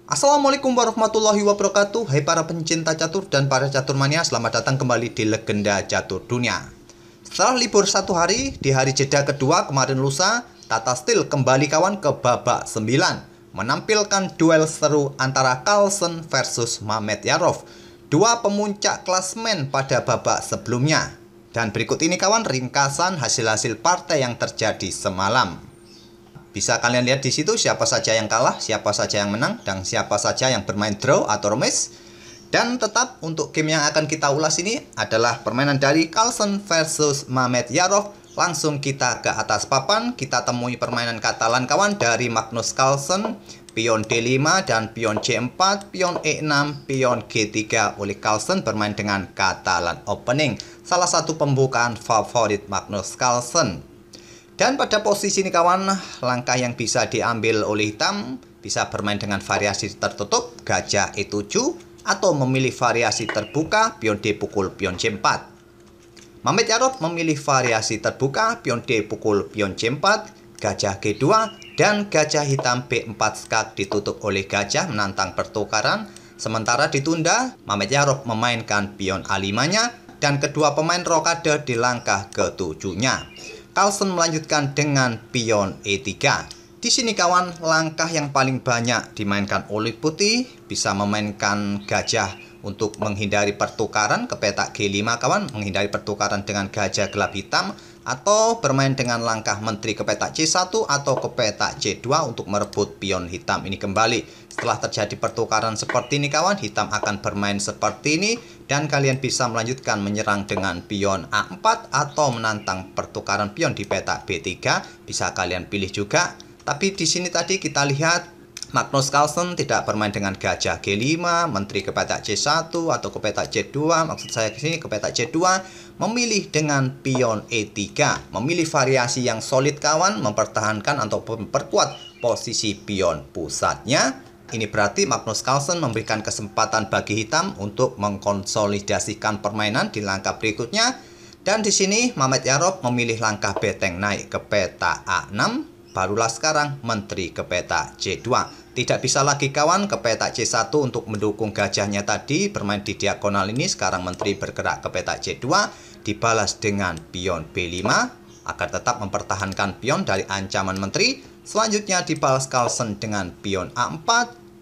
Assalamualaikum warahmatullahi wabarakatuh. Hai para pencinta catur dan para caturmania, selamat datang kembali di Legenda Catur Dunia. Setelah libur satu hari, di hari jeda kedua kemarin lusa, Tata Steel kembali kawan ke babak 9, menampilkan duel seru antara Carlsen versus Mamedyarov, dua pemuncak klasmen pada babak sebelumnya. Dan berikut ini kawan ringkasan hasil-hasil partai yang terjadi semalam. Bisa kalian lihat di situ siapa saja yang kalah, siapa saja yang menang, dan siapa saja yang bermain draw atau remis. Dan tetap untuk game yang akan kita ulas ini adalah permainan dari Carlsen versus Mamedyarov. Langsung kita ke atas papan, kita temui permainan Katalan kawan dari Magnus Carlsen. Pion D5 dan pion C4, pion E6, pion G3 oleh Carlsen bermain dengan Katalan opening. Salah satu pembukaan favorit Magnus Carlsen. Dan pada posisi ini kawan, langkah yang bisa diambil oleh hitam bisa bermain dengan variasi tertutup, gajah E7, atau memilih variasi terbuka, pion D pukul pion C4. Mamedyarov memilih variasi terbuka, pion D pukul pion C4, gajah G2, dan gajah hitam B4 skak ditutup oleh gajah menantang pertukaran. Sementara ditunda, Mamedyarov memainkan pion A5-nya, dan kedua pemain rokade di langkah ke-7-nya. Carlsen melanjutkan dengan pion E3. Di sini kawan, langkah yang paling banyak dimainkan oleh putih bisa memainkan gajah untuk menghindari pertukaran ke petak G5 kawan, menghindari pertukaran dengan gajah gelap hitam, atau bermain dengan langkah menteri ke petak C1 atau ke petak C2 untuk merebut pion hitam ini kembali. Setelah terjadi pertukaran seperti ini kawan, hitam akan bermain seperti ini dan kalian bisa melanjutkan menyerang dengan pion A4 atau menantang pertukaran pion di petak B3, bisa kalian pilih juga. Tapi di sini tadi kita lihat Magnus Carlsen tidak bermain dengan gajah G5, menteri ke petak C1 atau ke petak C2, maksud saya ke sini ke petak C2, memilih dengan pion E3, memilih variasi yang solid kawan, mempertahankan atau memperkuat posisi pion pusatnya. Ini berarti Magnus Carlsen memberikan kesempatan bagi hitam untuk mengkonsolidasikan permainan di langkah berikutnya. Dan di sini Mamedyarov memilih langkah beteng naik ke peta A6. Barulah sekarang menteri ke peta C2. Tidak bisa lagi kawan ke peta C1 untuk mendukung gajahnya tadi bermain di diagonal ini. Sekarang menteri bergerak ke peta C2, dibalas dengan pion B5 agar tetap mempertahankan pion dari ancaman menteri. Selanjutnya dibalas Carlsen dengan pion A4,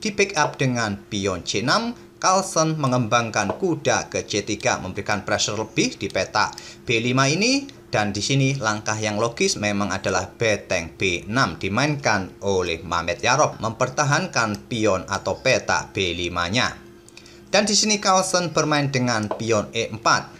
di backup dengan pion C6. Carlsen mengembangkan kuda ke C3, memberikan pressure lebih di peta B5 ini. Dan di sini langkah yang logis memang adalah beteng B6 dimainkan oleh Mamedyarov, mempertahankan pion atau peta B5-nya. Dan di sini Carlsen bermain dengan pion E4.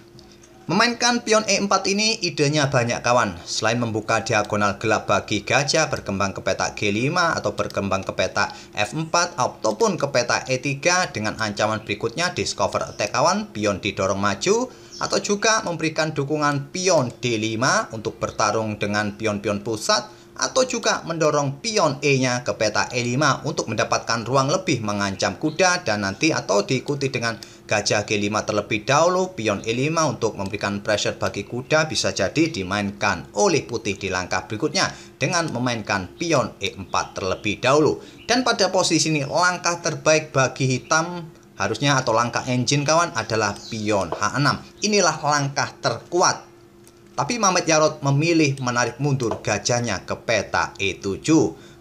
Memainkan pion E4 ini idenya banyak kawan. Selain membuka diagonal gelap bagi gajah berkembang ke peta G5 atau berkembang ke peta F4 ataupun ke peta E3 dengan ancaman berikutnya discover attack kawan, pion didorong maju, atau juga memberikan dukungan pion D5 untuk bertarung dengan pion-pion pusat, atau juga mendorong pion E-nya ke peta E5 untuk mendapatkan ruang lebih mengancam kuda, dan nanti atau diikuti dengan gajah G5 terlebih dahulu, pion E5 untuk memberikan pressure bagi kuda bisa jadi dimainkan oleh putih di langkah berikutnya dengan memainkan pion E4 terlebih dahulu. Dan pada posisi ini langkah terbaik bagi hitam harusnya atau langkah engine kawan adalah pion H6. Inilah langkah terkuat. Tapi Mamedyarov memilih menarik mundur gajahnya ke peta E7.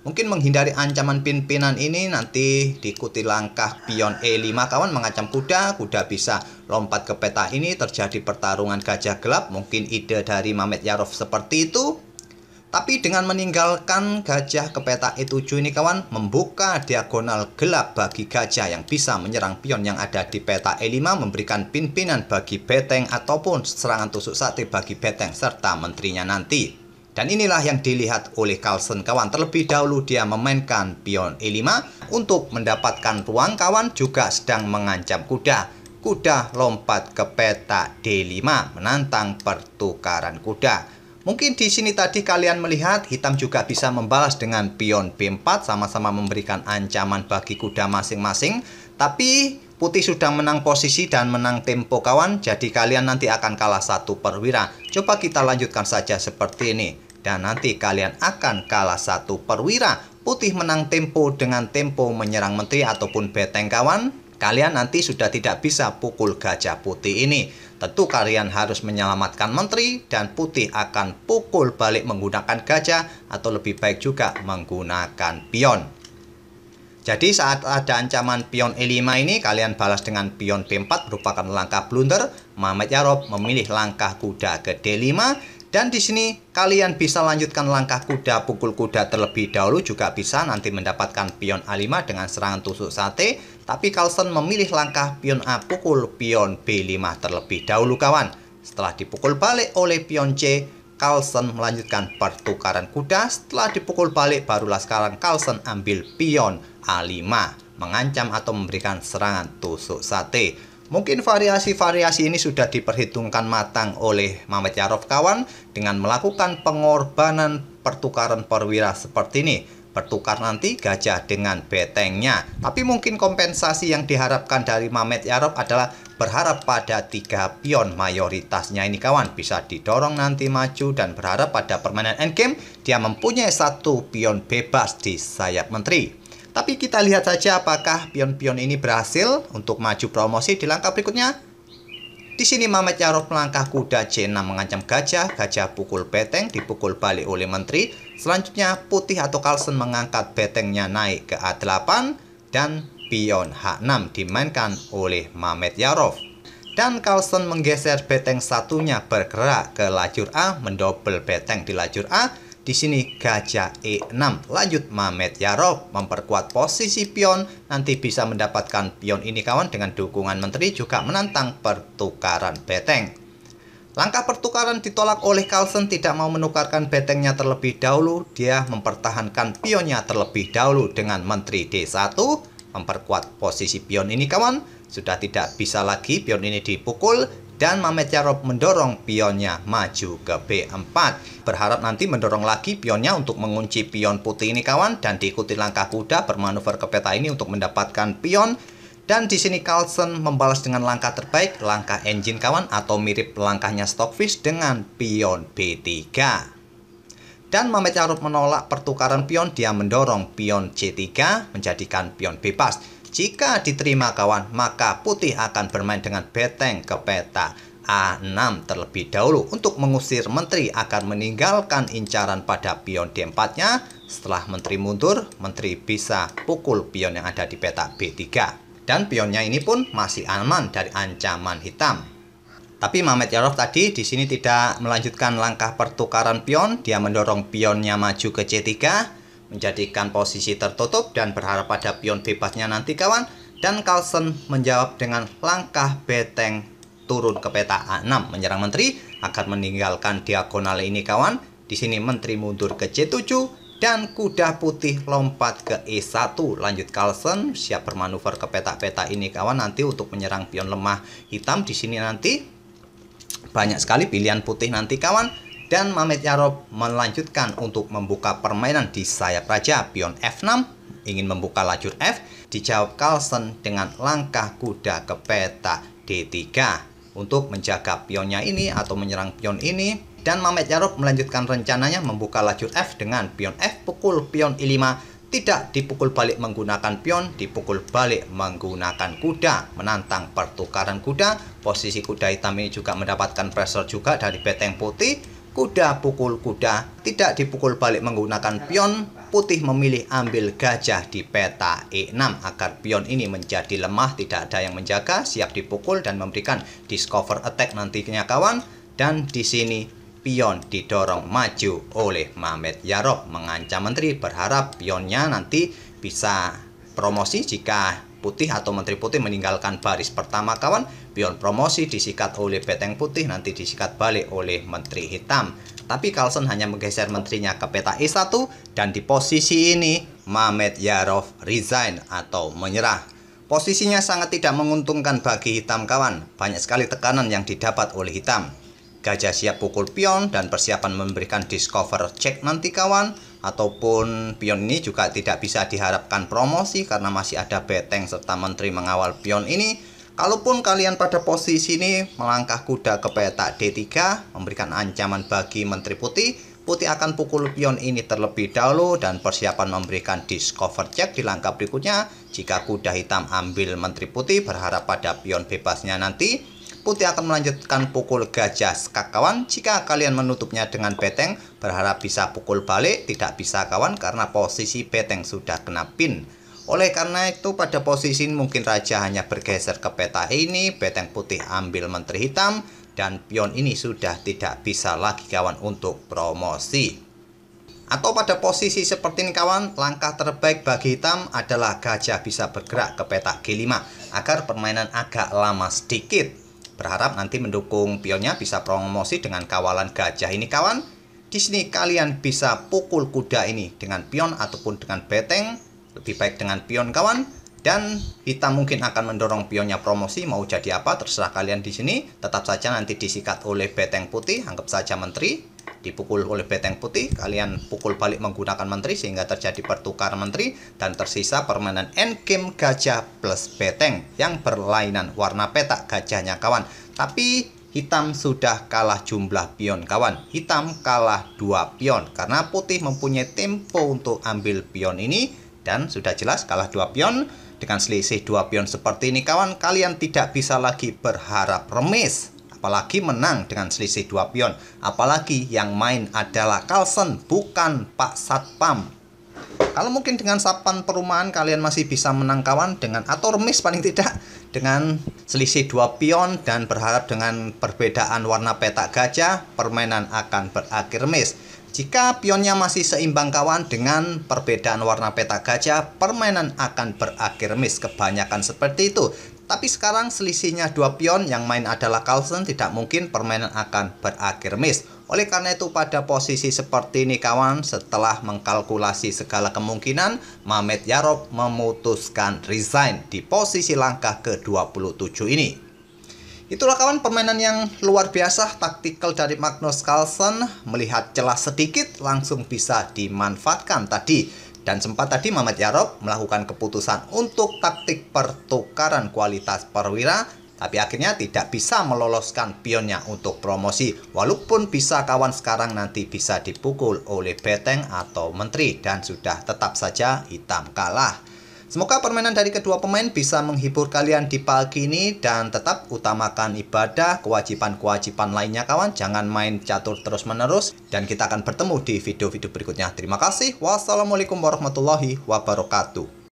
Mungkin menghindari ancaman pimpinan ini nanti diikuti langkah pion E5 kawan mengancam kuda. Kuda bisa lompat ke peta ini, terjadi pertarungan gajah gelap. Mungkin ide dari Mamedyarov seperti itu. Tapi dengan meninggalkan gajah ke peta E7 ini kawan, membuka diagonal gelap bagi gajah yang bisa menyerang pion yang ada di peta E5, memberikan pimpinan bagi beteng ataupun serangan tusuk sate bagi beteng serta menterinya nanti. Dan inilah yang dilihat oleh Carlsen kawan. Terlebih dahulu dia memainkan pion E5 untuk mendapatkan ruang kawan, juga sedang mengancam kuda. Kuda lompat ke peta D5 menantang pertukaran kuda. Mungkin di sini tadi kalian melihat hitam juga bisa membalas dengan pion B4, sama-sama memberikan ancaman bagi kuda masing-masing. Tapi putih sudah menang posisi dan menang tempo kawan, jadi kalian nanti akan kalah 1 perwira. Coba kita lanjutkan saja seperti ini. Dan nanti kalian akan kalah 1 perwira. putih menang tempo dengan tempo menyerang menteri ataupun beteng kawan, kalian nanti sudah tidak bisa pukul gajah putih ini. Tentu kalian harus menyelamatkan menteri dan putih akan pukul balik menggunakan gajah atau lebih baik juga menggunakan pion. Jadi saat ada ancaman pion E5 ini, kalian balas dengan pion B4 merupakan langkah blunder. Mehmet Yarob memilih langkah kuda ke D5. Dan di sini kalian bisa lanjutkan langkah kuda pukul kuda terlebih dahulu, juga bisa nanti mendapatkan pion A5 dengan serangan tusuk sate. Tapi Carlsen memilih langkah pion A pukul pion B5 terlebih dahulu kawan. Setelah dipukul balik oleh pion C, Carlsen melanjutkan pertukaran kuda. Setelah dipukul balik, barulah sekarang Carlsen ambil pion A5, mengancam atau memberikan serangan tusuk sate. Mungkin variasi-variasi ini sudah diperhitungkan matang oleh Mehmet Yarob kawan, dengan melakukan pengorbanan pertukaran perwira seperti ini. Bertukar nanti gajah dengan betengnya. Tapi mungkin kompensasi yang diharapkan dari Mehmet Yarob adalah berharap pada 3 pion mayoritasnya ini kawan bisa didorong nanti maju, dan berharap pada permainan endgame dia mempunyai 1 pion bebas di sayap menteri. Tapi kita lihat saja apakah pion-pion ini berhasil untuk maju promosi di langkah berikutnya. Di sini Mehmet Yarob melangkah kuda C6 mengancam gajah, gajah pukul beteng, dipukul balik oleh menteri. Selanjutnya putih atau Carlsen mengangkat betengnya naik ke A8 dan pion H6 dimainkan oleh Mehmet Yarob. Dan Carlsen menggeser beteng satunya bergerak ke lajur A, mendobel beteng di lajur A. Di sini gajah E6, lanjut Mehmet Yarob memperkuat posisi pion, nanti bisa mendapatkan pion ini kawan dengan dukungan menteri, juga menantang pertukaran beteng. Langkah pertukaran ditolak oleh Carlsen, tidak mau menukarkan betengnya terlebih dahulu, dia mempertahankan pionnya terlebih dahulu dengan menteri D1, memperkuat posisi pion ini kawan, sudah tidak bisa lagi pion ini dipukul. Dan Mehmet Yarob mendorong pionnya maju ke B4. Berharap nanti mendorong lagi pionnya untuk mengunci pion putih ini kawan. Dan diikuti langkah kuda bermanuver ke peta ini untuk mendapatkan pion. Dan di sini Carlsen membalas dengan langkah terbaik, langkah engine kawan, atau mirip langkahnya Stockfish dengan pion B3. Dan Mehmet Yarob menolak pertukaran pion, dia mendorong pion C3 menjadikan pion bebas. Jika diterima kawan, maka putih akan bermain dengan beteng ke peta A6 terlebih dahulu untuk mengusir menteri, akan meninggalkan incaran pada pion D4-nya. Setelah menteri mundur, menteri bisa pukul pion yang ada di peta B3. Dan pionnya ini pun masih aman dari ancaman hitam. Tapi Mehmet Yarob tadi di sini tidak melanjutkan langkah pertukaran pion, dia mendorong pionnya maju ke C3. Menjadikan posisi tertutup dan berharap pada pion bebasnya nanti kawan. Dan Carlsen menjawab dengan langkah beteng turun ke peta A6 menyerang menteri, akan meninggalkan diagonal ini kawan. Di sini menteri mundur ke C7 dan kuda putih lompat ke E1. Lanjut Carlsen siap bermanuver ke peta-peta ini kawan, nanti untuk menyerang pion lemah hitam. Di sini nanti banyak sekali pilihan putih nanti kawan. Dan Mehmet Yarob melanjutkan untuk membuka permainan di sayap raja, pion F6, ingin membuka lajur F. Dijawab Carlsen dengan langkah kuda ke peta D3 untuk menjaga pionnya ini atau menyerang pion ini. Dan Mehmet Yarob melanjutkan rencananya membuka lajur F dengan pion F pukul pion I5. Tidak dipukul balik menggunakan pion, dipukul balik menggunakan kuda, menantang pertukaran kuda. Posisi kuda hitam ini juga mendapatkan pressure juga dari beteng putih. Kuda pukul kuda, tidak dipukul balik menggunakan pion. Putih memilih ambil gajah di peta E6 agar pion ini menjadi lemah, tidak ada yang menjaga, siap dipukul dan memberikan discover attack nantinya kawan. Dan di sini pion didorong maju oleh Mehmet Yarob, mengancam menteri, berharap pionnya nanti bisa promosi jika putih atau menteri putih meninggalkan baris pertama kawan. Pion promosi disikat oleh beteng putih, nanti disikat balik oleh menteri hitam. Tapi Carlsen hanya menggeser menterinya ke peta E1 dan di posisi ini Mehmet Yarob resign atau menyerah. Posisinya sangat tidak menguntungkan bagi hitam kawan. Banyak sekali tekanan yang didapat oleh hitam. Gajah siap pukul pion dan persiapan memberikan discover check nanti kawan. Ataupun pion ini juga tidak bisa diharapkan promosi karena masih ada beteng serta menteri mengawal pion ini. Kalaupun kalian pada posisi ini melangkah kuda ke peta D3 memberikan ancaman bagi menteri putih, Putih akan pukul pion ini terlebih dahulu dan persiapan memberikan discover check di langkah berikutnya. Jika kuda hitam ambil menteri putih berharap pada pion bebasnya nanti, Putih akan melanjutkan pukul gajah skak kawan. Jika kalian menutupnya dengan beteng, berharap bisa pukul balik, tidak bisa kawan karena posisi beteng sudah kena pin. Oleh karena itu pada posisi ini mungkin raja hanya bergeser ke peta ini, beteng putih ambil menteri hitam, dan pion ini sudah tidak bisa lagi kawan untuk promosi. Atau pada posisi seperti ini kawan, langkah terbaik bagi hitam adalah gajah bisa bergerak ke peta G5 agar permainan agak lama sedikit. Berharap nanti mendukung pionnya bisa promosi dengan kawalan gajah ini kawan. Di sini kalian bisa pukul kuda ini dengan pion ataupun dengan beteng. Lebih baik dengan pion kawan. Dan hitam mungkin akan mendorong pionnya promosi, mau jadi apa terserah kalian di sini. Tetap saja nanti disikat oleh beteng putih, anggap saja menteri. Dipukul oleh beteng putih, kalian pukul balik menggunakan menteri sehingga terjadi pertukaran menteri. Dan tersisa permainan endgame gajah plus beteng yang berlainan warna peta gajahnya kawan. Tapi hitam sudah kalah jumlah pion kawan. Hitam kalah 2 pion karena putih mempunyai tempo untuk ambil pion ini. Dan sudah jelas kalah 2 pion. Dengan selisih 2 pion seperti ini kawan, kalian tidak bisa lagi berharap remis. Apalagi menang dengan selisih 2 pion. Apalagi yang main adalah Carlsen, bukan Pak Satpam. Kalau mungkin dengan Satpam perumahan kalian masih bisa menang kawan dengan atau remis paling tidak dengan selisih 2 pion dan berharap dengan perbedaan warna peta gajah permainan akan berakhir remis. Jika pionnya masih seimbang kawan dengan perbedaan warna peta gajah, permainan akan berakhir remis. Kebanyakan seperti itu. Tapi sekarang selisihnya 2 pion, yang main adalah Carlsen, tidak mungkin permainan akan berakhir remis. Oleh karena itu pada posisi seperti ini kawan, setelah mengkalkulasi segala kemungkinan, Mehmet Yarob memutuskan resign di posisi langkah ke-27 ini. Itulah kawan permainan yang luar biasa taktikal dari Magnus Carlsen. Melihat celah sedikit langsung bisa dimanfaatkan tadi. Dan sempat tadi Mehmet Yarob melakukan keputusan untuk taktik pertukaran kualitas perwira. Tapi akhirnya tidak bisa meloloskan pionnya untuk promosi. Walaupun bisa kawan sekarang nanti bisa dipukul oleh beteng atau menteri. Dan sudah tetap saja hitam kalah. Semoga permainan dari kedua pemain bisa menghibur kalian di pagi ini. Dan tetap utamakan ibadah, kewajiban-kewajiban lainnya kawan. Jangan main catur terus-menerus. Dan kita akan bertemu di video-video berikutnya. Terima kasih. Wassalamualaikum warahmatullahi wabarakatuh.